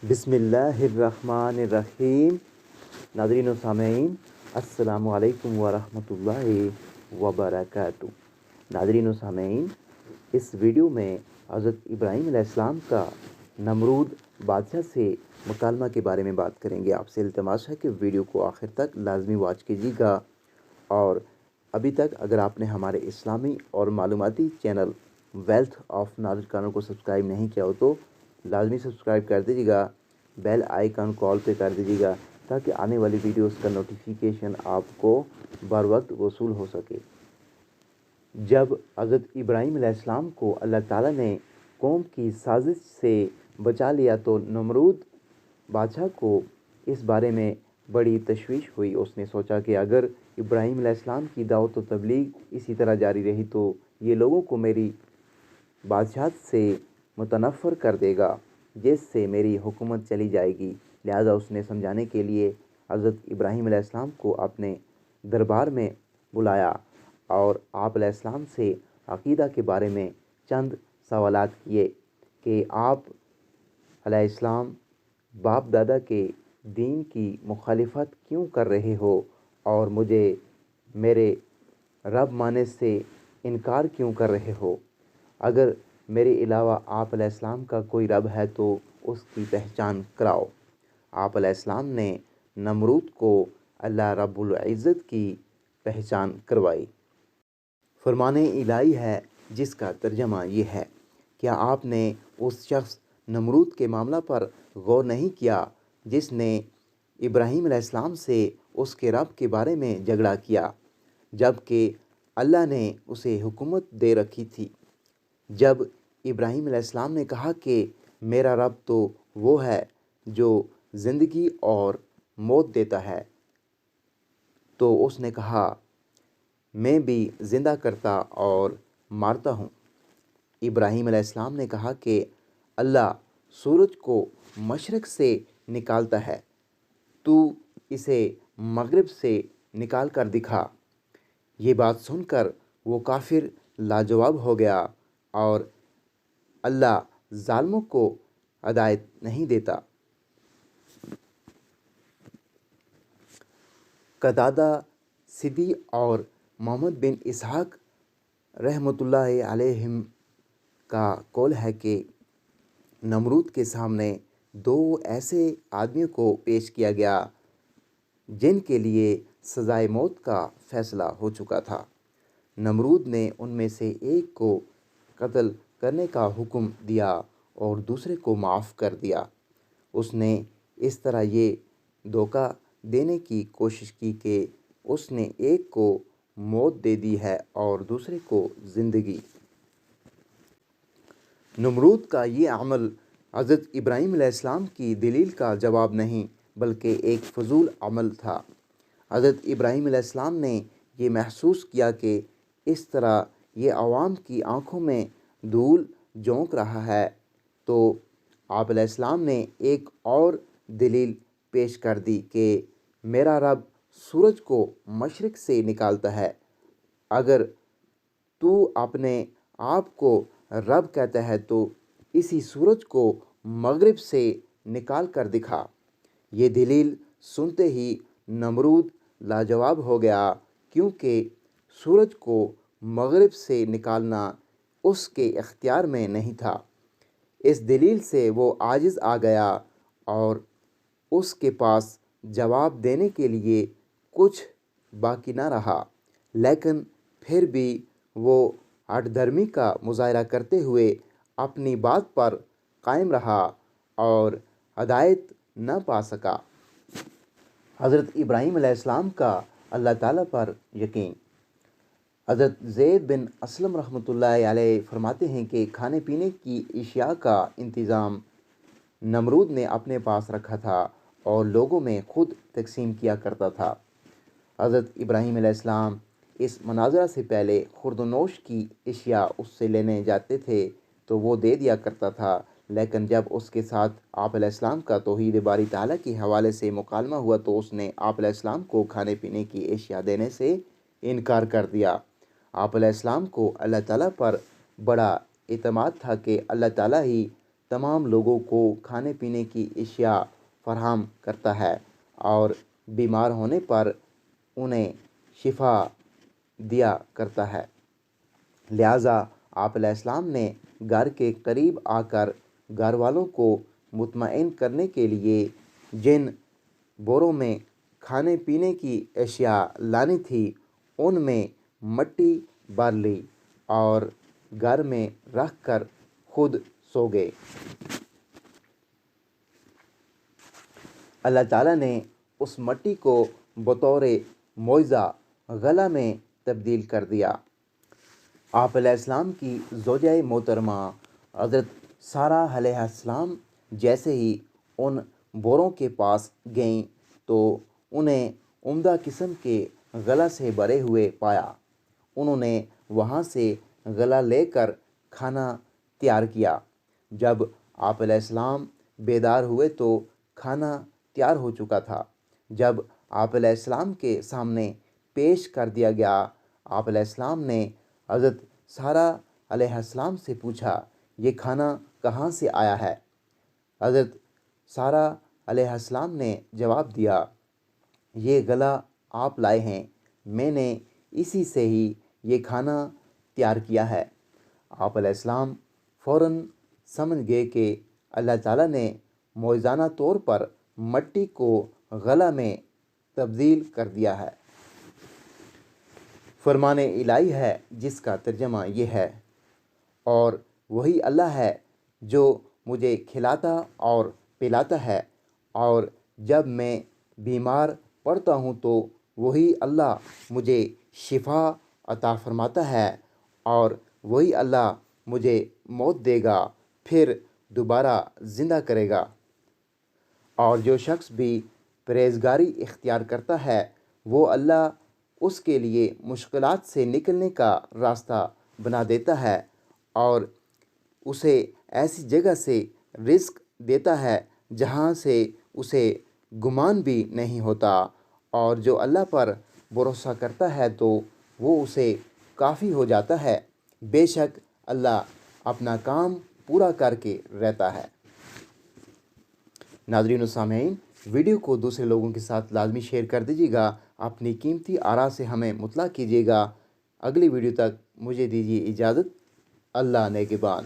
بسم اللہ الرحمن الرحیم۔ ناظرین و سامعین، السلام علیکم ورحمۃ اللہ وبرکاتہ۔ ناظرین و سامعین، اس ویڈیو میں حضرت ابراہیم علیہ السلام کا نمرود بادشاہ سے مکالمہ کے بارے میں بات کریں گے۔ آپ سے التماس ہے کہ ویڈیو کو آخر تک لازمی واچ کیجیے گا، اور ابھی تک اگر آپ نے ہمارے اسلامی اور معلوماتی چینل ویلتھ آف نالج کانوں کو سبسکرائب نہیں کیا ہو تو لازمی سبسکرائب کر دیجیے گا، بیل آئیکن کال پہ کر دیجیے گا تاکہ آنے والی ویڈیوز کا نوٹیفیکیشن آپ کو بر وقت وصول ہو سکے۔ جب حضرت ابراہیم علیہ السلام کو اللہ تعالیٰ نے قوم کی سازش سے بچا لیا تو نمرود بادشاہ کو اس بارے میں بڑی تشویش ہوئی۔ اس نے سوچا کہ اگر ابراہیم علیہ السلام کی دعوت و تبلیغ اسی طرح جاری رہی تو یہ لوگوں کو میری بادشاہت سے متنفر کر دے گا، جس سے میری حکومت چلی جائے گی۔ لہٰذا اس نے سمجھانے کے لیے حضرت ابراہیم علیہ السلام کو اپنے دربار میں بلایا اور آپ علیہ السلام سے عقیدہ کے بارے میں چند سوالات کیے کہ آپ علیہ السلام باپ دادا کے دین کی مخالفت کیوں کر رہے ہو اور مجھے میرے رب ماننے سے انکار کیوں کر رہے ہو؟ اگر میرے علاوہ آپ علیہ السلام کا کوئی رب ہے تو اس کی پہچان کراؤ۔ آپ علیہ السلام نے نمرود کو اللہ رب العزت کی پہچان کروائی۔ فرمان الہی ہے جس کا ترجمہ یہ ہے: کیا آپ نے اس شخص نمرود کے معاملہ پر غور نہیں کیا جس نے ابراہیم علیہ السلام سے اس کے رب کے بارے میں جھگڑا کیا، جب کہ اللہ نے اسے حکومت دے رکھی تھی؟ جب ابراہیم علیہ السلام نے کہا کہ میرا رب تو وہ ہے جو زندگی اور موت دیتا ہے، تو اس نے کہا میں بھی زندہ کرتا اور مارتا ہوں۔ ابراہیم علیہ السلام نے کہا کہ اللہ سورج کو مشرق سے نکالتا ہے، تو اسے مغرب سے نکال کر دکھا۔ یہ بات سن کر وہ کافر لاجواب ہو گیا اور اللہ ظالموں کو ہدایت نہیں دیتا۔ قتادہ، سدی اور محمد بن اسحاق رحمۃ اللہ علیہم کا قول ہے کہ نمرود کے سامنے دو ایسے آدمیوں کو پیش کیا گیا جن کے لیے سزائے موت کا فیصلہ ہو چکا تھا۔ نمرود نے ان میں سے ایک کو قتل کرنے کا حکم دیا اور دوسرے کو معاف کر دیا۔ اس نے اس طرح یہ دھوکہ دینے کی کوشش کی کہ اس نے ایک کو موت دے دی ہے اور دوسرے کو زندگی۔ نمرود کا یہ عمل حضرت ابراہیم علیہ السلام کی دلیل کا جواب نہیں بلکہ ایک فضول عمل تھا۔ حضرت ابراہیم علیہ السلام نے یہ محسوس کیا کہ اس طرح یہ عوام کی آنکھوں میں دھول جھونک رہا ہے، تو آپ علیہ السلام نے ایک اور دلیل پیش کر دی کہ میرا رب سورج کو مشرق سے نکالتا ہے۔ اگر تو اپنے آپ کو رب کہتا ہے تو اسی سورج کو مغرب سے نکال کر دکھا۔ یہ دلیل سنتے ہی نمرود لاجواب ہو گیا، کیونکہ سورج کو مغرب سے نکالنا اس کے اختیار میں نہیں تھا۔ اس دلیل سے وہ عاجز آ گیا اور اس کے پاس جواب دینے کے لیے کچھ باقی نہ رہا، لیکن پھر بھی وہ ہٹ دھرمی کا مظاہرہ کرتے ہوئے اپنی بات پر قائم رہا اور ہدایت نہ پا سکا۔ حضرت ابراہیم علیہ السلام کا اللہ تعالیٰ پر یقین۔ حضرت زید بن اسلم رحمۃ اللہ علیہ فرماتے ہیں کہ کھانے پینے کی اشیاء کا انتظام نمرود نے اپنے پاس رکھا تھا اور لوگوں میں خود تقسیم کیا کرتا تھا۔ حضرت ابراہیم علیہ السلام اس مناظرہ سے پہلے خورد و نوش کی اشیاء اس سے لینے جاتے تھے تو وہ دے دیا کرتا تھا، لیکن جب اس کے ساتھ آپ علیہ السلام کا توحید باری تعالیٰ کے حوالے سے مکالمہ ہوا تو اس نے آپ علیہ السلام کو کھانے پینے کی اشیاء دینے سے انکار کر دیا۔ آپ علیہ السلام کو اللہ تعالیٰ پر بڑا اعتماد تھا کہ اللہ تعالیٰ ہی تمام لوگوں کو کھانے پینے کی اشیاء فراہم کرتا ہے اور بیمار ہونے پر انہیں شفا دیا کرتا ہے۔ لہٰذا آپ علیہ السلام نے گھر کے قریب آ کر گھر والوں کو مطمئن کرنے کے لیے جن بوروں میں کھانے پینے کی اشیاء لانی تھی ان میں مٹی بھر لی اور گھر میں رکھ کر خود سو گئے۔ اللہ تعالیٰ نے اس مٹی کو بطور معجزہ غلہ میں تبدیل کر دیا۔ آپ علیہ السلام کی زوجہ محترمہ حضرت سارہ علیہ السلام جیسے ہی ان بوروں کے پاس گئیں تو انہیں عمدہ قسم کے غلہ سے بھرے ہوئے پایا۔ انہوں نے وہاں سے غلہ لے کر کھانا تیار کیا۔ جب آپ علیہ السلام بیدار ہوئے تو کھانا تیار ہو چکا تھا۔ جب آپ علیہ السلام کے سامنے پیش کر دیا گیا، آپ علیہ السلام نے حضرت سارہ علیہ السلام سے پوچھا، یہ کھانا کہاں سے آیا ہے؟ حضرت سارہ علیہ السلام نے جواب دیا، یہ غلہ آپ لائے ہیں، میں نے اسی سے ہی یہ کھانا تیار کیا ہے۔ آپ علیہ السلام فوراً سمجھ گئے کہ اللہ تعالیٰ نے معجزانہ طور پر مٹی کو غلہ میں تبدیل کر دیا ہے۔ فرمان الہی ہے جس کا ترجمہ یہ ہے، اور وہی اللہ ہے جو مجھے کھلاتا اور پلاتا ہے، اور جب میں بیمار پڑتا ہوں تو وہی اللہ مجھے شفا عطا فرماتا ہے، اور وہی اللہ مجھے موت دے گا پھر دوبارہ زندہ کرے گا۔ اور جو شخص بھی پرہیزگاری اختیار کرتا ہے وہ اللہ اس کے لیے مشکلات سے نکلنے کا راستہ بنا دیتا ہے اور اسے ایسی جگہ سے رزق دیتا ہے جہاں سے اسے گمان بھی نہیں ہوتا، اور جو اللہ پر بھروسہ کرتا ہے تو وہ اسے کافی ہو جاتا ہے۔ بے شک اللہ اپنا کام پورا کر کے رہتا ہے۔ ناظرین و سامعین، ویڈیو کو دوسرے لوگوں کے ساتھ لازمی شیئر کر دیجیے گا، اپنی قیمتی آراء سے ہمیں مطلع کیجیے گا۔ اگلی ویڈیو تک مجھے دیجیے اجازت۔ اللہ نگہبان۔